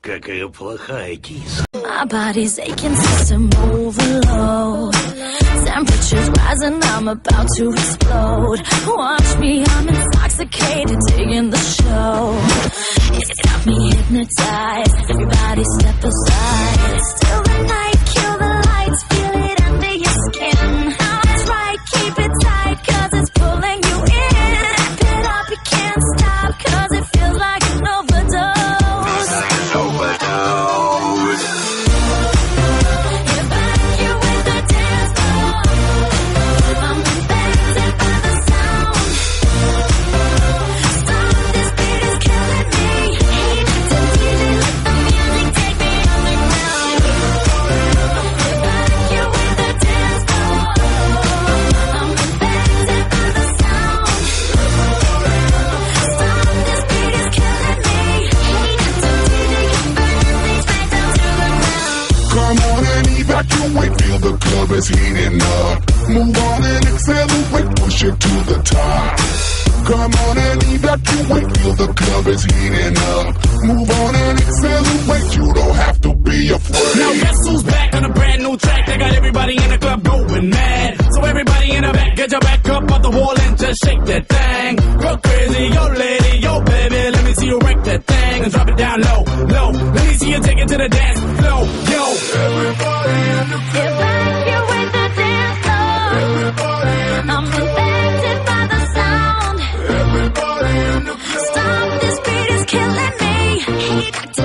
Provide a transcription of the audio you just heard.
Какая плохая киса. My body's aching, system overload. Temperatures rising, I'm about to explode. Watch me, I'm intoxicated, digging the show. It's got me hypnotized. Everybody step aside. Still the night, kill the lights, feel it under your skin. That's right, keep it tight, cause it's pulling you in. Wrap it up, you can't stop, cause it feels like an overdose. Like an overdose. You're back here with the dance floor. I'm infected by the sound. Stop, this beat is killing me. Hate it to DJ, let the music take me underground. You're back here with the dance floor. I'm infected by the sound. Stop, this beat is killing me. Hate it to DJ, burn things right down to the ground. Come on and evacuate, feel the club is heating up. Move on and accelerate, push it to the top. Come on and evacuate, feel the club is heating up. Move on and accelerate, you don't have to be afraid. Now guess who's back on a brand new track? They got everybody in the club going mad. So everybody in the back, get your back up off the wall and just shake that thing. Go crazy, yo lady, yo baby, let me see you wreck that thing and drop it down low, low. Let me see you take it to the dance floor, yo. Everybody in the Get back here with the dance floor. I'm infected by the sound. everybody in the club. Stop, this beat is killing me. Hate to